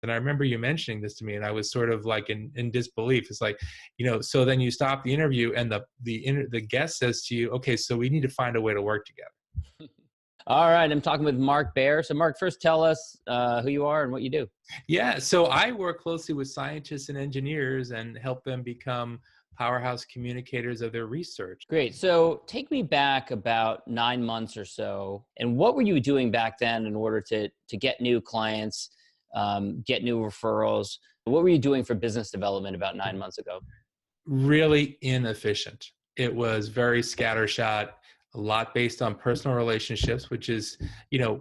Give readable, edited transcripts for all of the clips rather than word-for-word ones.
And I remember you mentioning this to me, and I was sort of like in disbelief. It's like, so then you stop the interview, and the guest says to you, okay, so we need to find a way to work together. All right, I'm talking with Mark Baer. So Mark, first tell us who you are and what you do. Yeah, so I work closely with scientists and engineers and help them become powerhouse communicators of their research. Great. So take me back about 9 months or so. And what were you doing back then in order to get new clients, get new referrals? What were you doing for business development about 9 months ago? Really inefficient. It was very scattershot, a lot based on personal relationships, which is,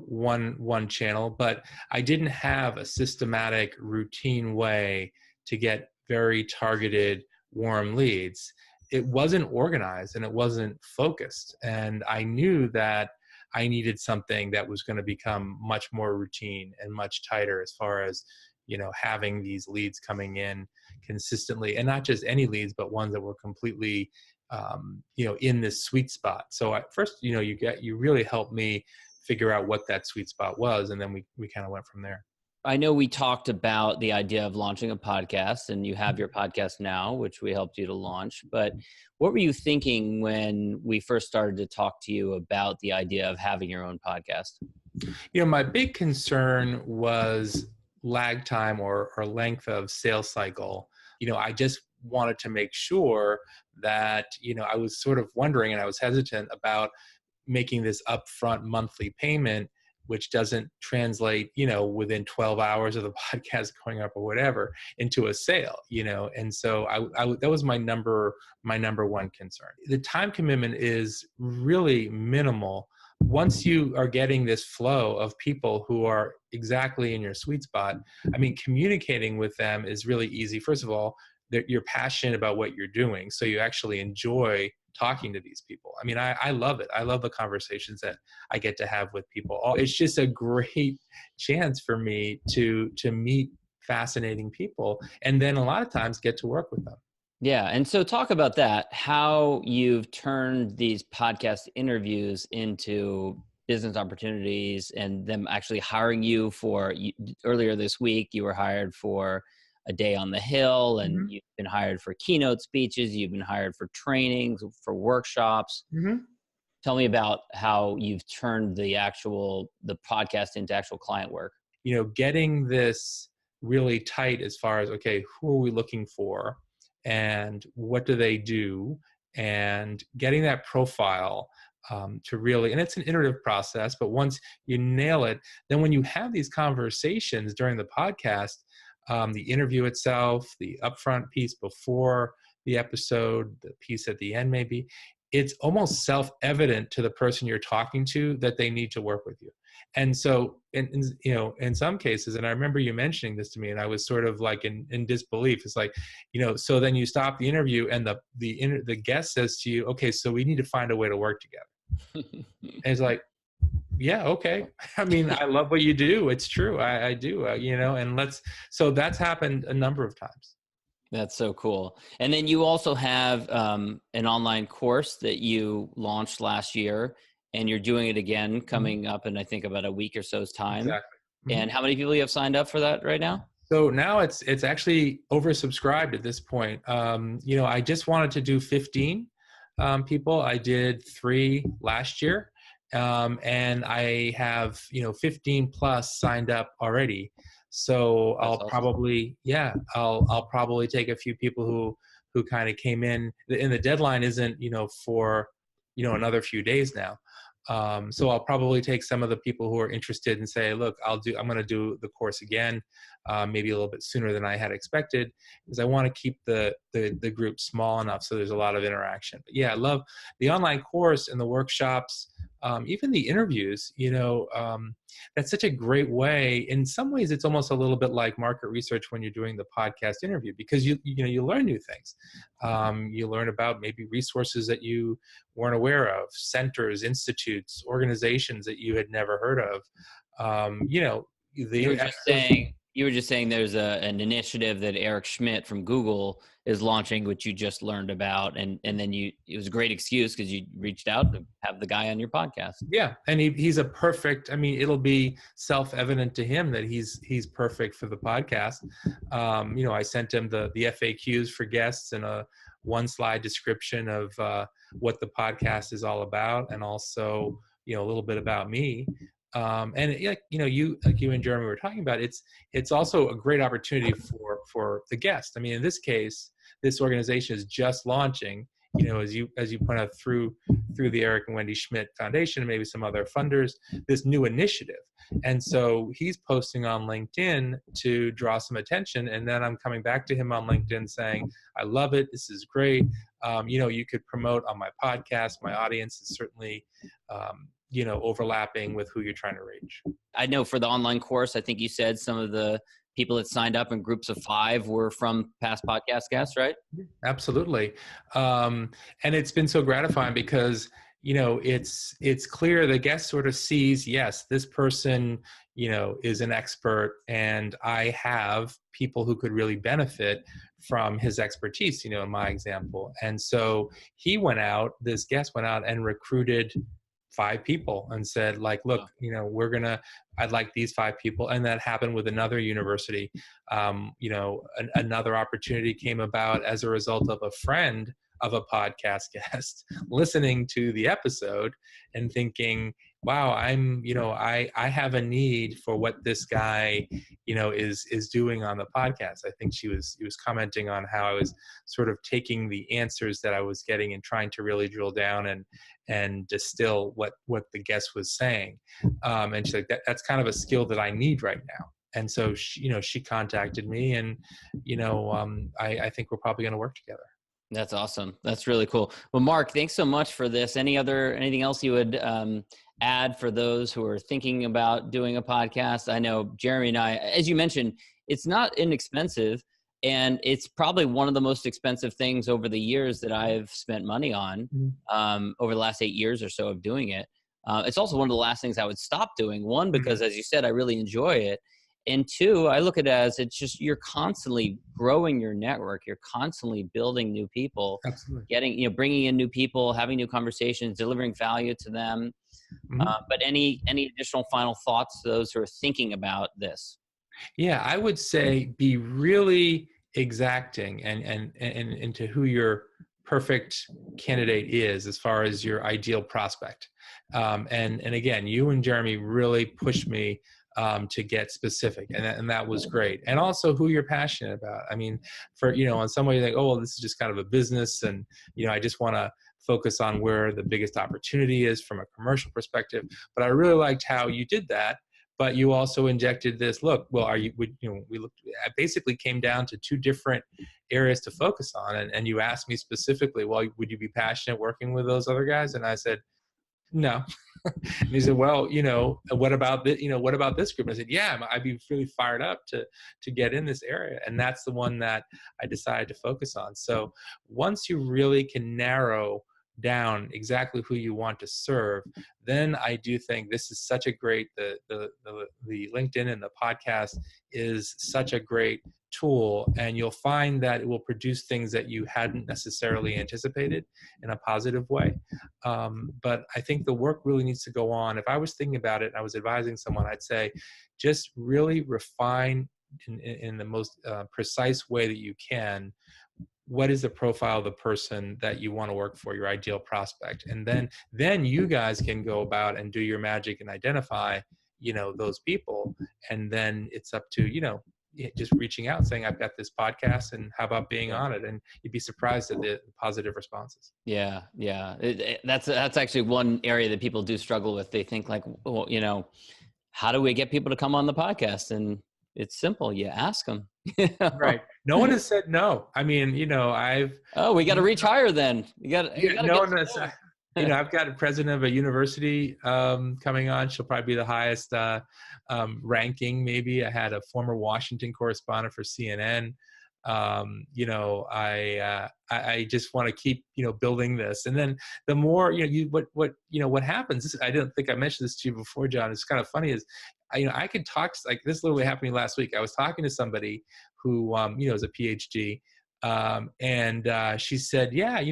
one channel, but I didn't have a systematic, routine way to get very targeted, warm leads. It wasn't organized and it wasn't focused. And I knew that I needed something that was going to become much more routine and much tighter as far as, having these leads coming in consistently, and not just any leads, but ones that were completely, in this sweet spot. So at first, you really helped me figure out what that sweet spot was. And then we kind of went from there. I know we talked about the idea of launching a podcast, and you have your podcast now, which we helped you to launch. But what were you thinking when we first started to talk to you about the idea of having your own podcast? My big concern was lag time or length of sales cycle. I just wanted to make sure that, I was sort of wondering, and I was hesitant about making this upfront monthly payment, which doesn't translate, within 12 hours of the podcast going up or whatever, into a sale, And so I that was my number one concern. The time commitment is really minimal. Once you are getting this flow of people who are exactly in your sweet spot, communicating with them is really easy. First of all, you're passionate about what you're doing, so you actually enjoy talking to these people. I love it. I love the conversations that I get to have with people. It's just a great chance for me to meet fascinating people, and then a lot of times get to work with them. Yeah. And so talk about that, how you've turned these podcast interviews into business opportunities and them actually hiring you earlier this week, you were hired for a day on the Hill, and Mm-hmm. you've been hired for keynote speeches. You've been hired for trainings, for workshops. Mm-hmm. Tell me about how you've turned the podcast into actual client work. Getting this really tight as far as, okay, who are we looking for and what do they do, and getting that profile to really, and it's an iterative process, but once you nail it, then when you have these conversations during the podcast, the interview itself, the upfront piece before the episode, the piece at the end, maybe, it's almost self-evident to the person you're talking to that they need to work with you. And so, in some cases, and I remember you mentioning this to me, and I was sort of like in disbelief. It's like, so then you stop the interview, and the guest says to you, okay, so we need to find a way to work together. And it's like, yeah, okay. I love what you do. It's true. I do, so that's happened a number of times. That's so cool. And then you also have an online course that you launched last year, and you're doing it again coming up in, I think, about a week or so's time. Exactly. Mm-hmm. And how many people you have signed up for that right now? So now it's actually oversubscribed at this point. I just wanted to do 15 people. I did 3 last year. And I have, 15 plus signed up already. So That's I'll awesome. I'll probably take a few people who kind of came in, and the deadline isn't, for, another few days now. So I'll probably take some of the people who are interested and say, look, I'm going to do the course again, maybe a little bit sooner than I had expected, because I want to keep the group small enough so there's a lot of interaction. But yeah, I love the online course and the workshops, even the interviews. That's such a great way. In some ways, it's almost a little bit like market research when you're doing the podcast interview, because you learn new things. You learn about maybe resources that you weren't aware of, centers, institutes, organizations that you had never heard of. You were just saying You were just saying there's an initiative that Eric Schmidt from Google is launching, which you just learned about, and then it was a great excuse because you reached out to have the guy on your podcast. Yeah, and he's a perfect. I mean, it'll be self-evident to him that he's perfect for the podcast. I sent him the FAQs for guests and a one-slide description of what the podcast is all about, and also a little bit about me. You and Jeremy were talking about, it's also a great opportunity for the guest. I mean, in this case, this organization is just launching, as you point out, through the Eric and Wendy Schmidt Foundation and maybe some other funders, this new initiative. And so he's posting on LinkedIn to draw some attention. And then I'm coming back to him on LinkedIn saying, I love it. This is great. You could promote on my podcast. My audience is certainly, overlapping with who you're trying to reach. I know for the online course, I think you said some of the people that signed up in groups of 5 were from past podcast guests, right? Absolutely. And it's been so gratifying because, it's clear the guest sort of sees, yes, this person, is an expert, and I have people who could really benefit from his expertise, in my example. And so this guest went out and recruited 5 people and said, like, look, I'd like these 5 people. And that happened with another university. Another opportunity came about as a result of a friend of a podcast guest listening to the episode and thinking, wow, I have a need for what this guy, is doing on the podcast. I think he was commenting on how I was sort of taking the answers that I was getting and trying to really drill down and distill what the guest was saying. And she's like, that's kind of a skill that I need right now. And so she contacted me, and I think we're probably going to work together. That's awesome. That's really cool. Well, Mark, thanks so much for this. Anything else you would add for those who are thinking about doing a podcast? I know Jeremy and I, as you mentioned, it's not inexpensive, and it's probably one of the most expensive things over the years that I've spent money on over the last 8 years or so of doing it. It's also one of the last things I would stop doing. One, because as you said, I really enjoy it. And 2, I look at it as it's just, you're constantly growing your network. You're constantly building new people, absolutely, bringing in new people, having new conversations, delivering value to them. But any additional final thoughts to those who are thinking about this? Yeah, I would say be really exacting and into who your perfect candidate is as far as your ideal prospect. And again, you and Jeremy really pushed me to get specific, and that was great. And also who you're passionate about. I mean, in some way you think, oh, well, this is just kind of a business, and I just want to focus on where the biggest opportunity is from a commercial perspective. But I really liked how you did that. But you also injected this, look, well, I basically came down to 2 different areas to focus on. And you asked me specifically, well, would you be passionate working with those other guys? And I said, no. And he said, well, what about this group? And I said, yeah, I'd be really fired up to get in this area. And that's the one that I decided to focus on. So once you really can narrow down exactly who you want to serve, then I do think this is such a great, the LinkedIn and the podcast is such a great tool, and you'll find that it will produce things that you hadn't necessarily anticipated in a positive way. But I think the work really needs to go on. If I was thinking about it and I was advising someone, I'd say just really refine in the most precise way that you can, what is the profile of the person that you want to work for, your ideal prospect. And then you guys can go about and do your magic and identify, those people. And then it's up to, just reaching out saying, I've got this podcast and how about being on it? And you'd be surprised at the positive responses. Yeah. That's actually one area that people do struggle with. They think like, well, how do we get people to come on the podcast? And it's simple. You ask them. Right. No one has said no. I mean, we got to reach higher then. I've got a president of a university coming on. She'll probably be the highest ranking. Maybe I had a former Washington correspondent for CNN. I just want to keep, building this. And then the more, what happens, I didn't think I mentioned this to you before, John, it's kind of funny, is I could talk, like this literally happened to me last week. I was talking to somebody who, is a PhD. And she said, yeah, I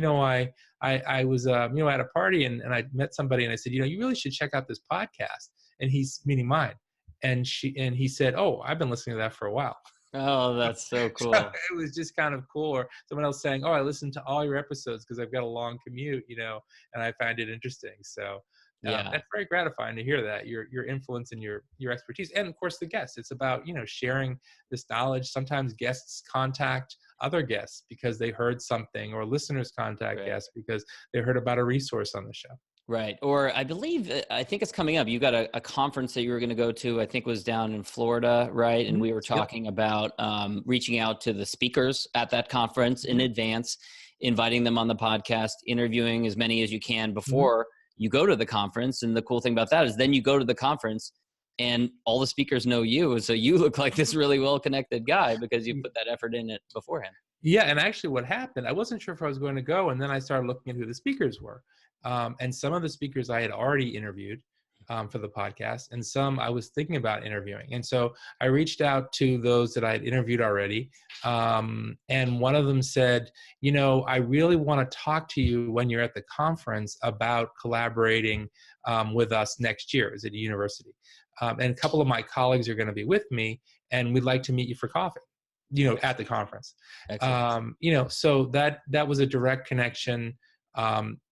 was, at a party and I met somebody and I said, you really should check out this podcast. And he's meaning mine. And he said, oh, I've been listening to that for a while. Oh, that's so So cool. it was just kind of cool. Or someone else saying, oh, I listened to all your episodes because I've got a long commute, and I find it interesting. So Yeah. that's very gratifying to hear that your influence and your expertise. And of course the guests, it's about, sharing this knowledge. Sometimes guests contact other guests because they heard something, or listeners contact Right. guests because they heard about a resource on the show. Right. Or I think it's coming up. You got a conference that you were going to go to, I think was down in Florida, right? And we were talking about reaching out to the speakers at that conference in advance, inviting them on the podcast, interviewing as many as you can before you go to the conference. And the cool thing about that is then you go to the conference and all the speakers know you. So you look like this really well-connected guy because you put that effort in it beforehand. Yeah, and actually what happened, I wasn't sure if I was going to go, and then I started looking at who the speakers were. And some of the speakers I had already interviewed for the podcast, and some I was thinking about interviewing. And so I reached out to those that I had interviewed already. And one of them said, I really want to talk to you when you're at the conference about collaborating with us next year as at a university. And a couple of my colleagues are going to be with me, and we'd like to meet you for coffee, at the conference. So that was a direct connection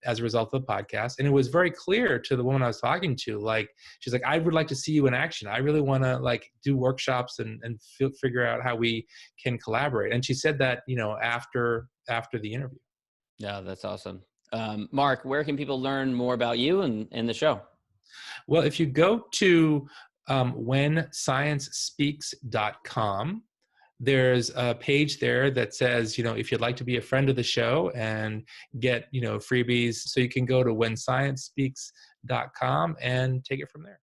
as a result of the podcast. And it was very clear to the woman I was talking to, like, she's like, I would like to see you in action. I really want to do workshops and figure out how we can collaborate. And she said that, after the interview. Yeah, that's awesome. Mark, where can people learn more about you and the show? Well, if you go to whensciencespeaks.com, there's a page there that says, if you'd like to be a friend of the show and get, freebies, so you can go to whensciencespeaks.com and take it from there.